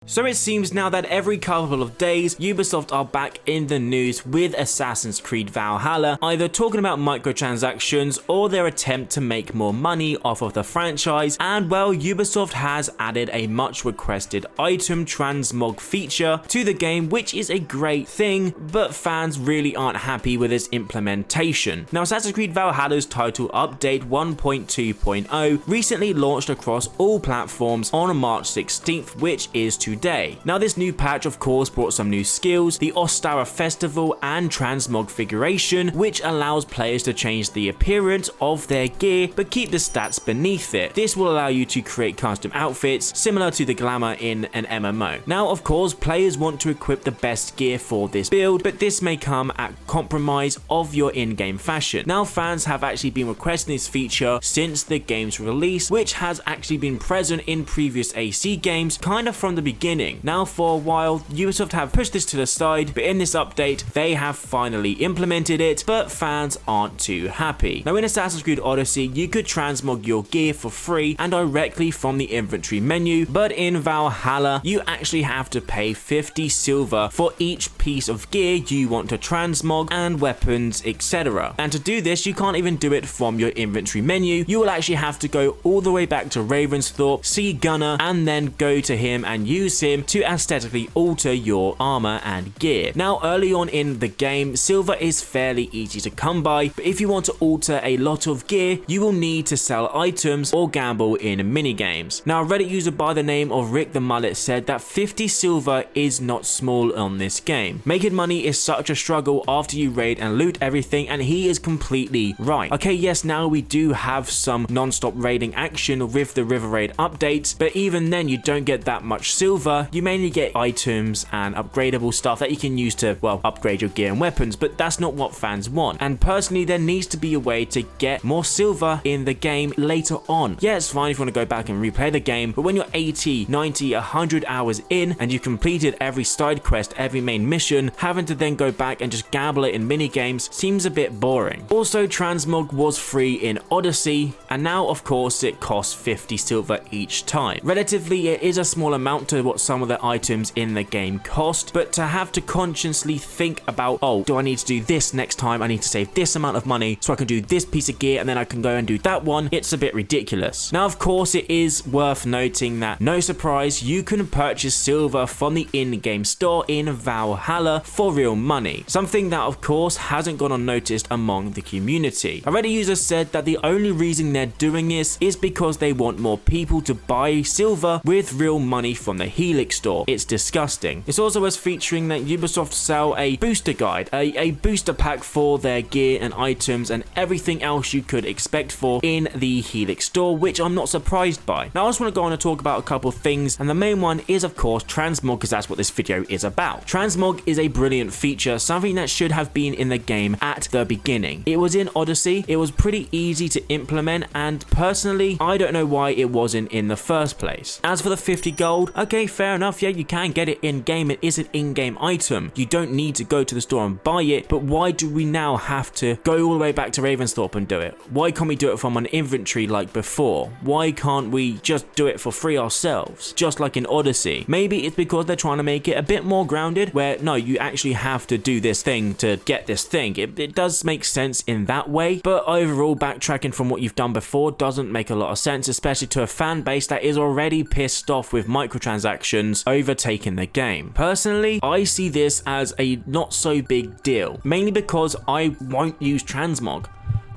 So it seems now that every couple of days, Ubisoft are back in the news with Assassin's Creed Valhalla, either talking about microtransactions or their attempt to make more money off of the franchise. And well, Ubisoft has added a much requested item transmog feature to the game, which is a great thing, but fans really aren't happy with its implementation. Now, Assassin's Creed Valhalla's title update 1.2.0 recently launched across all platforms on March 16th, which is today. Now, this new patch of course brought some new skills, the Ostara Festival and Transmog figuration, which allows players to change the appearance of their gear but keep the stats beneath it. This will allow you to create custom outfits similar to the glamour in an MMO. Now, of course, players want to equip the best gear for this build, but this may come at compromise of your in-game fashion. Now, fans have actually been requesting this feature since the game's release, which has actually been present in previous AC games kind of from the beginning. Now, for a while, Ubisoft have pushed this to the side, but in this update, they have finally implemented it, but fans aren't too happy. Now, in Assassin's Creed Odyssey, you could transmog your gear for free and directly from the inventory menu, but in Valhalla, you actually have to pay 50 silver for each piece of gear you want to transmog and weapons, etc. And to do this, you can't even do it from your inventory menu. You will actually have to go all the way back to Ravensthorpe, see Gunnar, and then go to him and use him to aesthetically alter your armor and gear. Now, early on in the game, silver is fairly easy to come by, but if you want to alter a lot of gear, you will need to sell items or gamble in minigames. Now, a Reddit user by the name of Rick the Mullet said that 50 silver is not small on this game. Making money is such a struggle after you raid and loot everything, and he is completely right. Okay, yes, now we do have some non-stop raiding action with the River Raid updates, but even then you don't get that much silver. You mainly get items and upgradable stuff that you can use to, well, upgrade your gear and weapons, but that's not what fans want. And personally, there needs to be a way to get more silver in the game later on. Yeah, it's fine if you want to go back and replay the game, but when you're 80, 90, 100 hours in and you completed every side quest, every main mission, having to then go back and just gamble it in mini games seems a bit boring. Also, Transmog was free in Odyssey, and now of course it costs 50 silver each time. Relatively, it is a small amount to what some of the items in the game cost, but to have to consciously think about, oh, do I need to do this next time? I need to save this amount of money so I can do this piece of gear and then I can go and do that one. It's a bit ridiculous. Now, of course, it is worth noting that, no surprise, you can purchase silver from the in-game store in Valhalla for real money. Something that, of course, hasn't gone unnoticed among the community. A Reddit user said that the only reason they're doing this is because they want more people to buy silver with real money from the Helix store. It's disgusting. It's also worth featuring that Ubisoft sell a booster guide, a booster pack for their gear and items and everything else you could expect for in the Helix store, which I'm not surprised by. Now, I just want to go on and talk about a couple of things, and the main one is, of course, Transmog, because that's what this video is about. Transmog is a brilliant feature, something that should have been in the game at the beginning. It was in Odyssey, it was pretty easy to implement, and personally, I don't know why it wasn't in the first place. As for the 50 gold, okay, fair enough, yeah, you can get it in-game, it is an in-game item. You don't need to go to the store and buy it, but why do we now have to go all the way back to Ravensthorpe and do it? Why can't we do it from an inventory like before? Why can't we just do it for free ourselves, just like in Odyssey? Maybe it's because they're trying to make it a bit more grounded, where no, you actually have to do this thing to get this thing. It does make sense in that way, but overall, backtracking from what you've done before doesn't make a lot of sense, especially to a fan base that is already pissed off with microtransactions overtaking the game. Personally, I see this as a not so big deal, mainly because I won't use Transmog.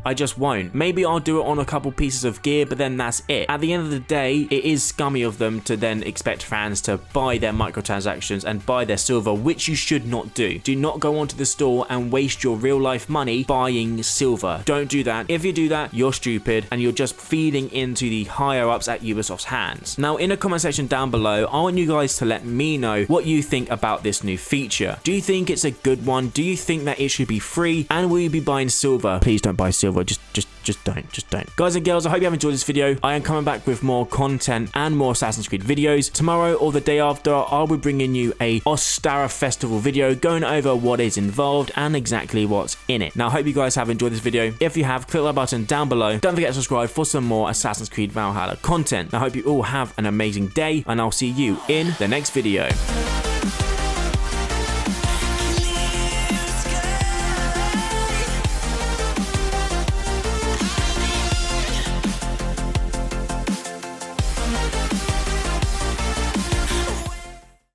I just won't. Maybe I'll do it on a couple pieces of gear, but then that's it. At the end of the day, it is scummy of them to then expect fans to buy their microtransactions and buy their silver, which you should not do. Do not go onto the store and waste your real life money buying silver. Don't do that. If you do that, you're stupid and you're just feeding into the higher ups at Ubisoft's hands. Now, in the comment section down below, I want you guys to let me know what you think about this new feature. Do you think it's a good one? Do you think that it should be free? And will you be buying silver? Please don't buy silver silver. Just don't. Guys and girls, I hope you have enjoyed this video. I am coming back with more content and more Assassin's Creed videos. Tomorrow or the day after, I'll be bringing you a Ostara Festival video going over what is involved and exactly what's in it. Now, I hope you guys have enjoyed this video. If you have, click the like button down below. Don't forget to subscribe for some more Assassin's Creed Valhalla content. I hope you all have an amazing day, and I'll see you in the next video.